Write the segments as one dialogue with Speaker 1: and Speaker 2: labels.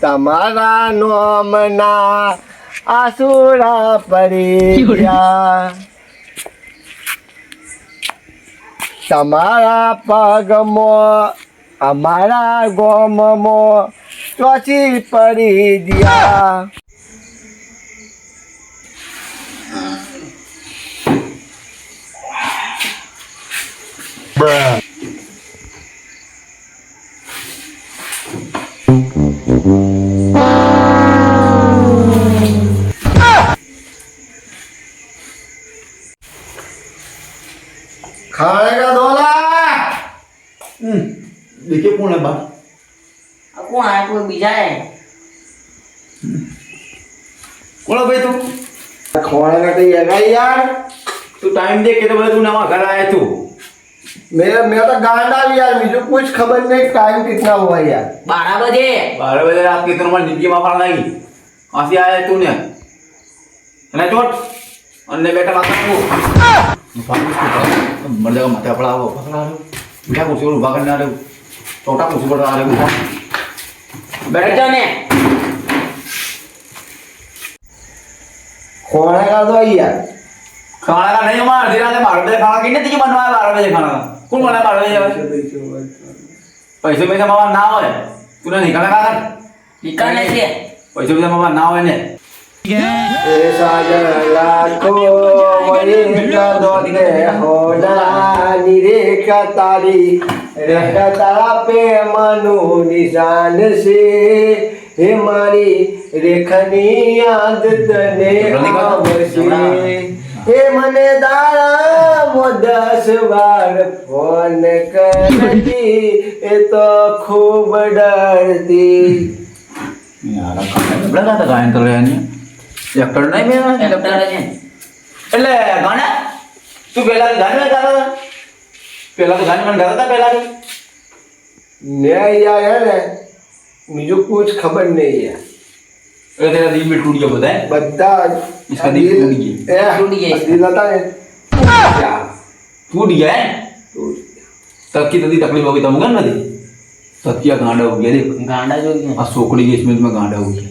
Speaker 1: તમારા નોમના આસુરા પડી ગયા, તમારા પગમાં અમારા ગોમમાં ચોચી પડી ગયા. ખાएगा दोला
Speaker 2: देखिए कौन है बा
Speaker 3: अब कौन आया कोई बीजा है
Speaker 2: कौन है भाई तू
Speaker 1: खाएगा तो ये गई यार.
Speaker 2: तू टाइम देख के तो बोले तू नवा घर आया तू
Speaker 1: मेरा तो गांडा भी यार, मुझे कुछ खबर नहीं टाइम कितना हुआ यार.
Speaker 3: 12 बजे
Speaker 2: 12 बजे रात की तुम्हारी जिंदगी में फड़ा नहीं कहाँ से आया है तूने ना चोट अन्य बेटा माता को मर जाएगा माथा पड़ा वो पकड़ा रहे क्या कुछ और उभा करने आ रहे हो छोटा कुछ बढ़ा रहे हो
Speaker 3: बैठ जाओ ने
Speaker 1: खाएगा तो यार.
Speaker 2: खाना का नहीं मार धीरे से मार दे खाना कितने तुझे बनवाया 12 बजे खाना कौन बनाया 12 बजे पैसे पैसे मामा ना हो तूने निकाला का
Speaker 3: निकालने से
Speaker 2: पैसे पैसे मामा ना हो ने
Speaker 1: ऐसा जला को वही का दोने होना निरेखा तारी रेखता पे मनु निशान से हे मारी रेखनी आदत ने आवशी हे मने दारा मो 10 बार फोन करती ए तो खूब डरती.
Speaker 2: यार बड़ा था गायन कर रहे हैं एक्टर नहीं मेरा
Speaker 3: एक्टर है
Speaker 2: એટલે ગાના તું પહેલા ગાન में गाता था પહેલા तो गान में गाता था પહેલા
Speaker 1: नहीं यार है मुझे कुछ खबर नहीं है.
Speaker 2: अरे तेरा दिल में टूट गया बताए
Speaker 1: बद्दा
Speaker 2: इसका दिल टूट गया
Speaker 3: टूट गया इसका.
Speaker 1: दिल आता है क्या
Speaker 2: टूट गया है
Speaker 1: टूट
Speaker 2: तब की तभी तकलीफ होगी तब ना दे तब क्या गांडा हो गया देख
Speaker 3: गांडा जो है
Speaker 2: आ सोकड़ी के इसमें गांडा हो गया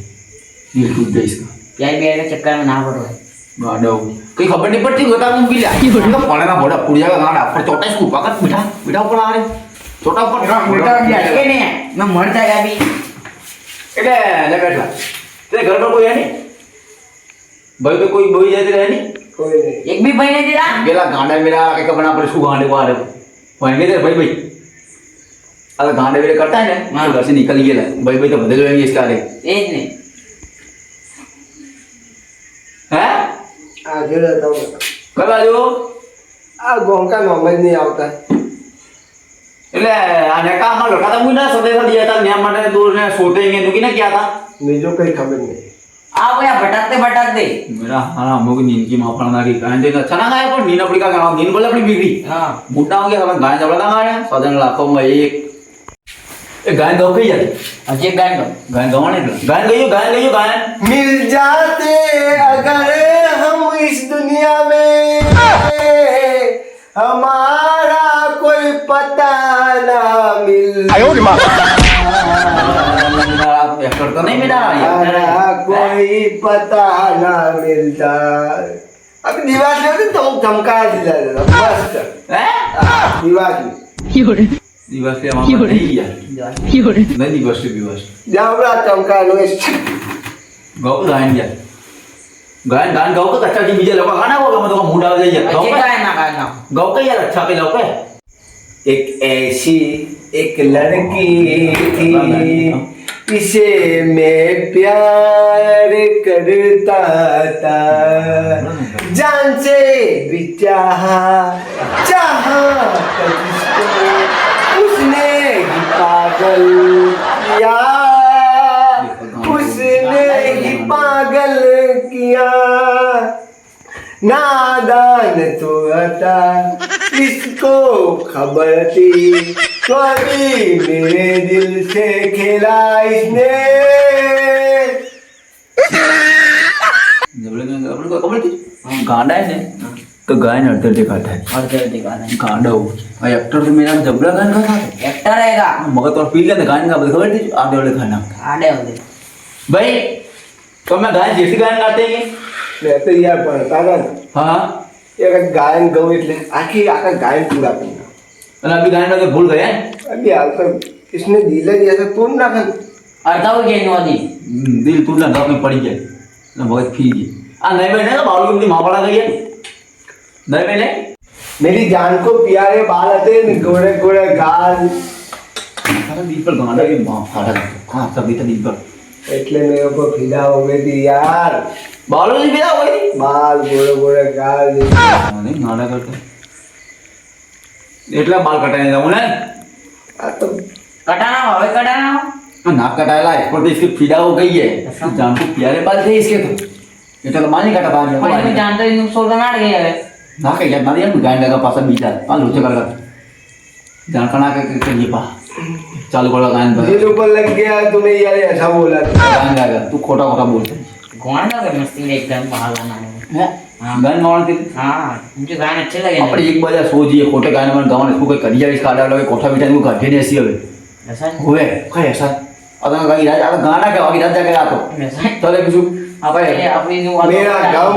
Speaker 2: दिल टूट गया इसका
Speaker 3: यार बेड़ के चक्कर में ना पड़ो
Speaker 2: गांडा हो गया कहीं खबर नहीं पड़ती होता तुम भी ला तो पाने ना बड़ा पुड़िया का गांडा पर छोटा इसको पकड़ बिठा बिठा ऊपर आ रहे छोटा ऊपर
Speaker 3: उल्टा भी अटके नहीं है मैं मर जाएगा अभी
Speaker 2: એટલે લે બેઠા તે ઘર પર કોઈ હે નહીં ભાઈ તો કોઈ બોઈ જાય રહે नहीं
Speaker 1: कोई नहीं.
Speaker 3: एक भी भाई नहीं दिला
Speaker 2: गेला गांडा मेरा के कपड़ा पर सु गांडे को आ रहे होएंगे तेरे भाई भाई अगर गांडे मेरे करता है ना तो घर से निकल गया भाई भाई तो बदल जाएंगे इसका रे
Speaker 3: एक नहीं
Speaker 2: हैं
Speaker 1: आगे रहता हूँ
Speaker 2: कब आजो
Speaker 1: गाँव का नॉलेज नहीं आता है.
Speaker 2: એટલે આને કામ માં લખા તા મુના સદે સદે હતા ને માટે દૂર ને સોટેંगे नुकी ना क्या था
Speaker 1: मुझे कोई खबर नहीं.
Speaker 3: आप यार भटकते भटकते
Speaker 2: मेरा हां हम की नींद की मापना की कांदे अच्छा ना गाय पर नींद अपनी का गाँव नींद बोले अपनी बिगड़ी
Speaker 3: हाँ
Speaker 2: बूढ़ा हो गया गाय जबड़ा ना गाय सदन लाखों में एक गाय गौ कही जाती
Speaker 3: अजय गाय दो
Speaker 2: गाय गवाने गाय गई गाय
Speaker 1: मिल जाते अगर हम इस दुनिया में हमारा कोई पता ना मिल
Speaker 2: एक्टर तो नहीं मेरा
Speaker 1: हमारा कोई पता ना मिलता. अभी दीवार में तो चमका दिला देता मस्त.
Speaker 2: हैं
Speaker 1: दीवार में
Speaker 2: दिवस के मामा नहीं यार नहीं दिवस
Speaker 1: जाओ बड़ा चमका लो
Speaker 2: गौ गायन यार गायन गान गौ का अच्छा जी बीजे लोग गाना होगा मतलब मुंडा हो जाइए गौ
Speaker 3: अजय गाय ना गाय ना
Speaker 2: गौ का यार अच्छा के लोग
Speaker 1: एक ऐसी एक लड़की थी इसे मैं प्यार करता था जान से भी चाहा जिसको उसने ही पागल किया उसने ही पागल किया नादान तो था किसको खबर थी तो अभी मेरे दिल से खेला इसने.
Speaker 2: गांडा है ना तो गायन अर्धर दिखाता है
Speaker 3: और जब दिखा रहा है
Speaker 2: गांडा हो एक्टर तो मेरा जबड़ा गायन का था
Speaker 3: एक्टर रहेगा
Speaker 2: मगर तो पी गया गायन का खबर थी आधे वाले खाना
Speaker 3: आड़े होते
Speaker 2: भाई तो मैं गाय जैसी गाय लाते हैं
Speaker 1: મેં તો યાર ભણતા હતા ને
Speaker 2: हाँ
Speaker 1: એક ગાયન ગયું એટલે આખા ગાયન પૂરા કરી નાખ્યા.
Speaker 2: और अभी गाय में तो भूल गए हैं
Speaker 1: अभी हाल तो इसने दिल ही ऐसे तोड़ नाखा.
Speaker 3: અડધા હોય કે નોધી
Speaker 2: दिल टूटना गाँव में पड़ी गया ना बहुत फिर गई नहीं बहने तो बालू की माँ पड़ा गई है नहीं बहने
Speaker 1: मेरी जान को प्यारे बाल आते हैं गोरे गोरे गाल
Speaker 2: अरे दिल पर गाना ये माँ फाड़ा हाँ सभी तो दिल पर
Speaker 1: એટલે मेरे को फिदा हो गई थी यार.
Speaker 2: बालू जी बिना हुई थी
Speaker 1: बाल गोरे गोरे गाल
Speaker 2: नहीं गाना करते એટલા બાલ કટાઈ દઉં ને
Speaker 1: आ तो
Speaker 3: કટાના હવે કટાના
Speaker 2: नाक कटाएला है पर तो इसकी पीड़ा हो गई है जान को प्यारे बाल थे इसके तो ये तो मानी कटा बाल
Speaker 3: પણ એનું જાણતો એનું સોળ નાડ ગઈ હવે
Speaker 2: ना के यार मारी हम गाय लगा पासा बीचा आ लोचे कर जान कना के ये पा चालू कर गायन पर
Speaker 1: दिल ऊपर लग गया तूने यार ऐसा बोला था.
Speaker 2: गायन लगा तू खोटा खोटा बोलते
Speaker 3: ગોણ લાગે મસ્તી એકદમ બહાલાના
Speaker 2: है गायन मारती
Speaker 3: હા मुझे गान अच्छे लगे
Speaker 2: આપણે એક બાજુ સોજીએ ખોટે ગાયન માં ગાવાનું શું કોઈ કરી આવીશ કાઢા લગે કોઠા બીટા નું કાઢી ને એસી હવે
Speaker 3: ऐसा
Speaker 2: હોવે કઈ એસા અદા ગાઈ રાજ આ ગાના કે વાગી રાજ જાગે આતો
Speaker 3: ऐसा
Speaker 2: તલે બીજું
Speaker 3: આપણે આપણી નું
Speaker 1: मेरा गम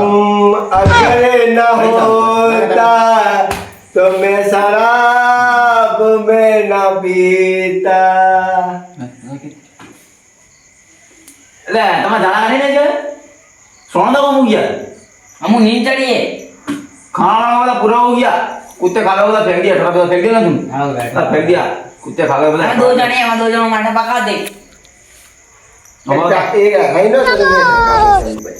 Speaker 1: अगर न होता तो मैं शराब में न पीता.
Speaker 2: એટલે તમે જાણા નહીં ને જે સોના દવા મૂકી ગયા
Speaker 3: અમુ નીંદ ચડીએ
Speaker 2: खाना वाला पूरा हो गया कुत्ते खा गए बोला फेंक दिया थोड़ा बहुत फेंक दिया ना तुम
Speaker 3: આવ બેઠા
Speaker 2: फेंक दिया कुत्ते खा गए बोला
Speaker 3: અમે દો જણે એમાં દો જણો માટે પકા દે
Speaker 1: एक है ना तो मैं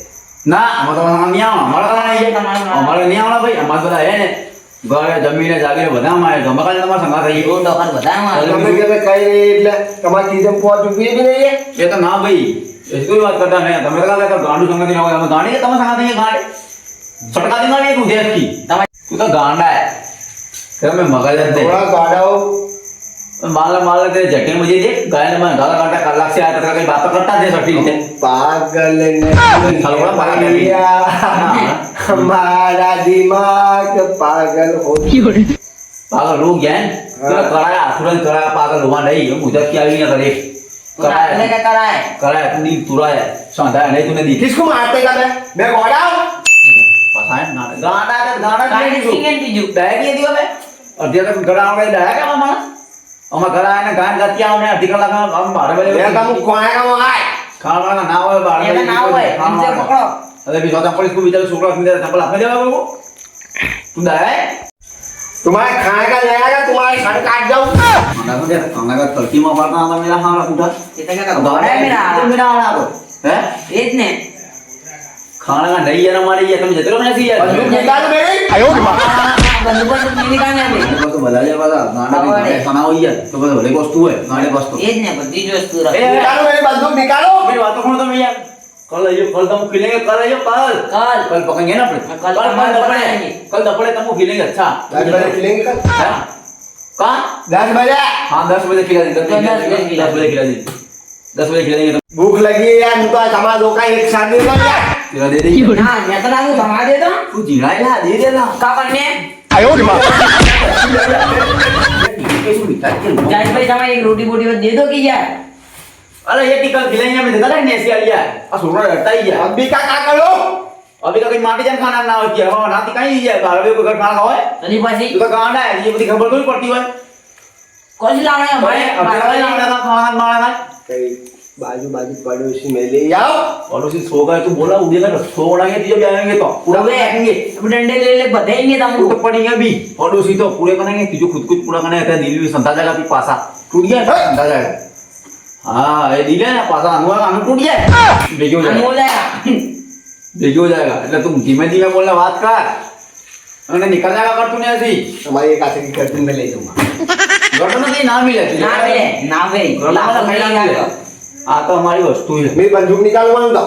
Speaker 2: ना हमारा नहीं आवा हमारा नहीं है हमारा नहीं आवा भाई हमारा बोला है ने घर जमीन जागीर બધા માં તો મકાન તમારા સંગા થઈ
Speaker 3: દો ડોકર બધામાં
Speaker 1: તમે કે કઈ નહીં એટલે તમારી ચીજમ પહોંચ ચૂકી જ નહીં.
Speaker 2: ये तो ना भाई इसकी बात करता है તમે કહેતા કે ગાંડુ સંગા થી ના ગાડી કે તમે સંગા થી ગાડી છટકા दी गाड़ी तू देख की तू तो गांडा है तेरा मैं मगज दे
Speaker 1: थोड़ा गाड़ाओ
Speaker 2: माल तेरे जटे मुझे दे गाय में गाला काटा कलाक से आया कहीं बात करता दे सटी से
Speaker 1: पागल ने
Speaker 2: थलवा पागल कर दिया।
Speaker 1: हमारा दिमाग पागल हो
Speaker 2: पागल हो गया है तेरा कराया तुरंत कराया पागल हुआ नहीं मुझे क्या भी ना करे
Speaker 3: कराए क्या कराए
Speaker 2: कराया तू नहीं तुरा है सांधा नहीं तूने दी
Speaker 1: किसको मारते का मैं गाड़ाओ
Speaker 2: पता है ना गाना गाना
Speaker 3: કાઈ સિંગન બીજું
Speaker 2: डाय दिए दियो मैं और दिया तो गड़ा हमने डाया क्या मामा हमारा गड़ा है ना गान गाती हमने अधिक लगा हम 12 बजे
Speaker 1: मैं कम कोने का मंगाए
Speaker 2: खाना ना हो 12
Speaker 3: ये ना હોય ઇનસે પકડો
Speaker 2: अरे भी चौथा पुलिस को भी चलो छोकरा सुन दे चप्पल अपने देवा बाबू तुम डाया है
Speaker 1: तुम्हारे खाने का ले आएगा तुम्हारे सर काट जाऊं.
Speaker 2: खाना का तड़की में मारना आता मेरा हारा टूटा
Speaker 3: એ તો કે ગોળે મેરા
Speaker 2: मेरा हारा तो है
Speaker 3: એ જ ને
Speaker 2: खाना का नहीं है ना हमारी ये तुम जते रहो नहीं यार
Speaker 1: बंदूक निकाल मेरी.
Speaker 3: બંદૂક બંદૂક નહીં કાને આપણે
Speaker 2: तो बदल जाए वाला गाना भी खाना हुई है तो बस भले वस्तु है गाने वस्तु
Speaker 3: એ જ ને બધી જ વસ્તુ રાખે
Speaker 1: निकालो मेरी बंदूक निकालो.
Speaker 2: मेरी बात सुनो तुम यार कल आइयो कल तुम खिलेंगे कल आइयो कल
Speaker 3: કાલ
Speaker 2: कल पकड़ेंगे ना अपने
Speaker 3: कल पकड़ेंगे।
Speaker 2: कल दपड़े तुमको खिलेंगे अच्छा
Speaker 1: 10 बजे खिलेंगे कल.
Speaker 2: कहाँ
Speaker 1: 10 बजे.
Speaker 2: हाँ 10 बजे खिला देंगे
Speaker 3: 10 बजे
Speaker 2: 10 बजे खिला देंगे 10 बजे खिला देंगे
Speaker 1: भूख लगी है यार तो हमारा दो का एक साथ नहीं कर यार.
Speaker 2: खिला दे देंगे
Speaker 3: ના મેં તો લાગુ તમારે દે તો
Speaker 2: तू जीरा ला दे दे ला
Speaker 3: કા કરને
Speaker 2: कैसे बिता के
Speaker 3: જાજ ભાઈ તમે એક રોટી બોટી દે દો કે યાર
Speaker 2: अरे ये टिकल खिलाएंगे हमें देखा नहीं ऐसी आलिया आ सुनो रहता ही है
Speaker 1: अभी का करो.
Speaker 2: अभी का कहीं माटी जन खाना ना होती है वहां नाती कहीं है 12 बजे को घर खाना खाओ है
Speaker 3: તની પાછી
Speaker 2: तू तो गांडा है ये बड़ी खबर थोड़ी पड़ती है
Speaker 3: કોણ લાવે
Speaker 2: भाई अब क्या गांडा का खाना मारा है
Speaker 1: कहीं बाजू बाजू पड़ोसी में ले आओ.
Speaker 2: और उसी सो गए तू बोला उड़ेगा ना सो उड़ाएंगे तुझे भी आएंगे तो पूरा
Speaker 3: હવે
Speaker 2: करेंगे
Speaker 3: अब डंडे ले ले बधाएंगे
Speaker 2: तू
Speaker 3: तुमको
Speaker 2: तो पड़ेंगे अभी और उसी तो पूरे करेंगे तुझे खुद कुछ पूरा करना है दिल भी संता जाएगा फिर पासा टूट गया संता जाएगा हाँ ये दिल है ना पासा अनुआ का अनु टूट गया बेगी हो जाएगा
Speaker 3: અમોલા
Speaker 2: बेगी हो जाएगा એટલે તું ધીમે ધીમે બોલને વાત કર અને निकल जाएगा कर तूने ऐसी
Speaker 1: हमारी एक आते की गर्दन में ले जाऊंगा.
Speaker 2: गर्दन में ना मिले तुझे
Speaker 3: ના મિલે ના ભાઈ
Speaker 2: गर्दन
Speaker 3: લાવો
Speaker 2: में
Speaker 3: નહીં
Speaker 2: नहीं मिले
Speaker 3: લાગો
Speaker 2: आ तो हमारी वस्तु है
Speaker 1: मेरी बंदूक निकालवा दो.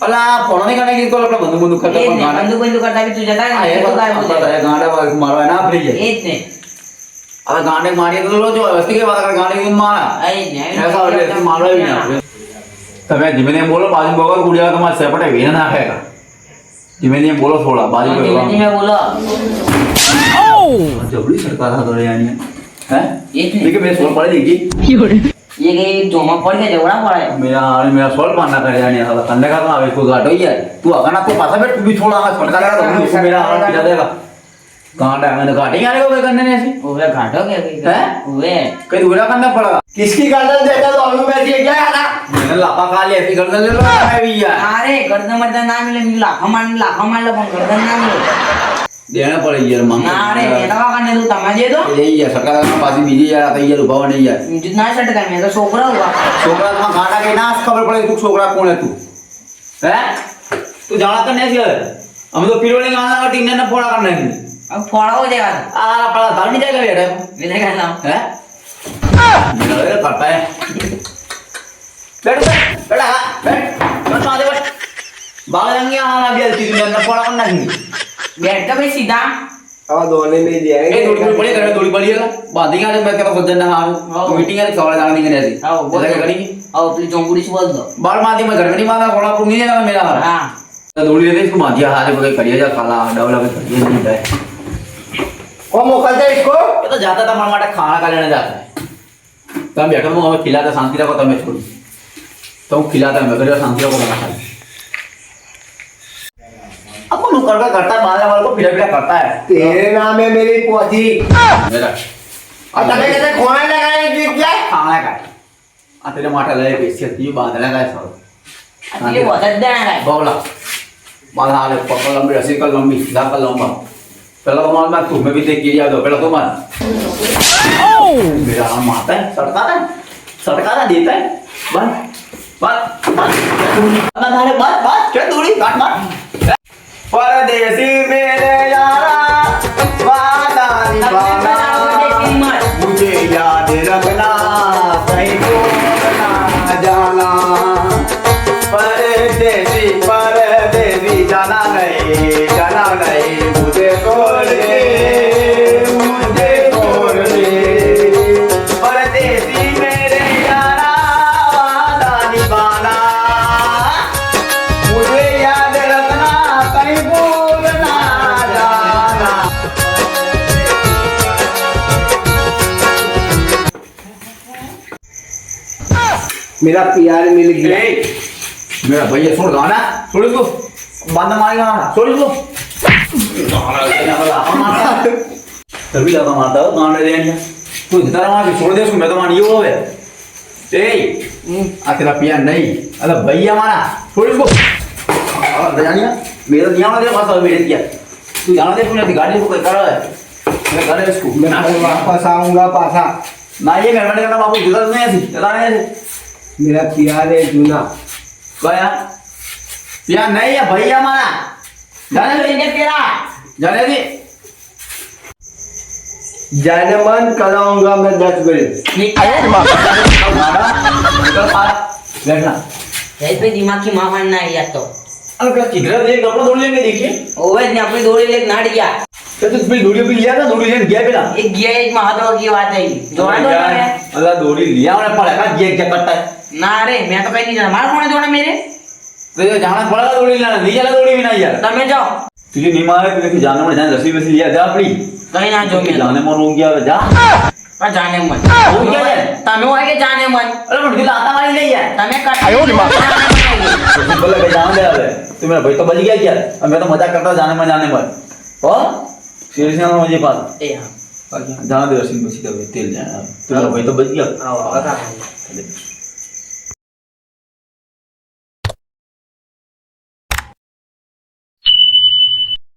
Speaker 2: अला फोन नहीं करने की तो अपना बंदूक बंदूक करता
Speaker 3: એ જ
Speaker 2: है
Speaker 3: ને બંદૂક બંદૂક કરતા બી તું જતા
Speaker 2: आ ये
Speaker 3: ને તો કાય બોલે
Speaker 2: गांडा मारवा ना फ्री है
Speaker 3: એ જ ને
Speaker 2: अबे गांडे मारिए तो लो जो वस्ती के बात कर गांडे क्यों मारा
Speaker 3: એ જ ને
Speaker 2: ऐसा हो गया तुम मारो भी ना તમે ધીમે ધીમે બોલો બાજુ બગર ગુડિયા તમારે સેપટે વેન નાખેગા ધીમે ધીમે બોલો થોડા બાજુ पे
Speaker 3: ધીમે ધીમે બોલો
Speaker 2: जबड़ी सरकार था तो यानी हैं
Speaker 3: એ જ ને
Speaker 2: देखिए मैं सोल पड़े देखी
Speaker 3: ये के जोमा पड़ के जवड़ा पड़ा है
Speaker 2: मेरा सोल पाना कर जाने साला कंधे का तो आवे को गाटो यार तू अगर ना तो पासा बैठ तू भी थोड़ा हाथ फटका देगा तो तू मेरा हाथ पिला देगा गांड है मैंने गाड़ी आने को वे करने ने ऐसी
Speaker 3: ओवे घाटो के
Speaker 2: हैं?
Speaker 3: ओवे
Speaker 2: कहीं दूरा करना पड़ेगा
Speaker 1: किसकी गर्दन देखा तो अभी मैं ये क्या था
Speaker 2: मैंने लापा खा लिया ऐसी गर्दन ले लो है भी यार
Speaker 3: अरे गर्दन मर्दन ना मिले मिला लाखा मान लो पण गर्दन ना मिले
Speaker 2: देना पड़ेगी यार मांग
Speaker 3: अरे मेरा का करने तू तमाजे दो
Speaker 2: यही है सरकार का पासी बीजी यार आता ये रुपा नहीं यार
Speaker 3: जितना सट का मैं तो छोकरा हुआ
Speaker 2: छोकरा तुम गाना के ना खबर पड़े तू छोकरा कौन है तू हैं तू जाना करने से यार हम तो पिरोले गाना का टीने ना फोड़ा करना है
Speaker 3: अब फोड़ा हो जाएगा
Speaker 2: आ पड़ा भाग नहीं जाएगा बेटा
Speaker 3: इधर का नाम
Speaker 2: हैं मेरा ये करता है बैठ बैठ आगे बैठ बाहर जाएंगे हां अभी अलती तुम ना फोड़ा करना है
Speaker 3: बैठ का भाई सीधा
Speaker 1: अब दोने में जाएंगे
Speaker 2: ए थोड़ी बड़ी कर थोड़ी बड़ी है बांधेगा जब मैं कहता खुद ना हां मीटिंग है सवाल जान नहीं करने ऐसी
Speaker 3: हां बोल
Speaker 2: ऐसा करेंगी
Speaker 3: और अपनी जोंगुड़ी से बोल दो
Speaker 2: बाल माती में घर में नहीं मांगा घोड़ा को नहीं जाएगा मेरा
Speaker 3: हां
Speaker 2: तो दौड़ी दे इसको मातिया हाथ में खड़िया जा काला डबल में खड़िया नहीं है
Speaker 1: कौन मोकलता है इसको
Speaker 2: ये तो जाता था मामा खाना खा लेने जाता है तो हम बैठो हमें खिलाता शांति रखो तो मैं छोड़ तो खिलाता है मैं फिर शांति रखो खाना खा अब वो कर करता है माला वाला को फिर करता है
Speaker 1: तेरे नाम है मेरी पोथी
Speaker 2: मेरा
Speaker 1: और तब कहते खोने लगाए कि क्या
Speaker 2: खाना का आ तेरे माटा ले पैसे ती बांधला का सब
Speaker 3: ये बहुत देना है
Speaker 2: बोला बाल हाले पकड़ लंबी रस्सी का लंबी सीधा का लंबा पहला तो मार तू मैं भी देख के याद हो पहला तो मार मेरा नाम मारता है सटका ना देता है बस बस चल दूरी काट मार परदेसी मेरे यारा वादा निभाना मुझे याद रखना कहीं भूल ना जाना परदेसी जाना नहीं मुझे छोड़ दे परदेसी मेरे यारा वादा निभाना मुझे याद रखना कहीं भूल ना जाना
Speaker 1: मेरा प्यार मिल गया
Speaker 2: मेरा भैया छोड़ गाना छोड़ इसको बंद मारेगा छोड़ इसको तभी लगा मारता हो गाना दे दिया तू इधर मार छोड़ दे उसको मैं तो मान ये हो ए आ तेरा पिया नहीं अरे भैया मारा छोड़ इसको जानिया मेरा दिया ना तेरे पास मेरे दिया तू जाना दे तूने गाड़ी को कर रहा है मैं कर इसको
Speaker 1: मैं वापस आऊंगा पासा
Speaker 2: ना ये घर में बाबू जुदा नहीं ऐसी चला नहीं ऐसे
Speaker 1: मेरा प्यार है जूना
Speaker 2: गया पिया नहीं है भैया मारा जाने दे तेरा जाने दे
Speaker 1: जाने मन कराऊंगा मैं 10 बजे
Speaker 2: बैठना
Speaker 3: पे दिमाग की मां मानना है या तो
Speaker 2: अरे क्या किधर दे कपड़ा धोड़ लेंगे देखिए
Speaker 3: ओवे ने अपनी दौड़ी लेके नाट गया
Speaker 2: तो तू भी दौड़ी भी लिया था दौड़ी लेने गया बिना
Speaker 3: एक गया एक महादेव की बात है जोड़ा दो है
Speaker 2: अल्लाह दौड़ी लिया उन्हें पड़ेगा ये क्या करता है
Speaker 3: ना रे मैं तो कहीं नहीं जाना मार कौन जोड़ा मेरे
Speaker 2: तो ये जाना पड़ेगा दौड़ी लेना नहीं जाना दौड़ी भी नहीं यार
Speaker 3: तब मैं जाओ
Speaker 2: तुझे नहीं मारे तुझे जाने में जाने रस्सी में से लिया जा अपनी
Speaker 3: कहीं ना जो मैं
Speaker 2: जाने मन हो गया जा
Speaker 3: पर जाने मन
Speaker 2: हो गया है
Speaker 3: तमे हो के जाने मन
Speaker 2: अरे मुझे लाता वाली नहीं है
Speaker 3: तमे कर आयो रे मां
Speaker 2: तो बोले भाई जान दे अबे तू मेरा भाई तो बच गया क्या अब मैं तो मजाक करता जाने मन और सीरियस ना मुझे बात
Speaker 3: ए हां
Speaker 2: जाना दे रस्सी में सीधा तेल जाना तुम्हारा भाई तो बच गया
Speaker 3: आओ बता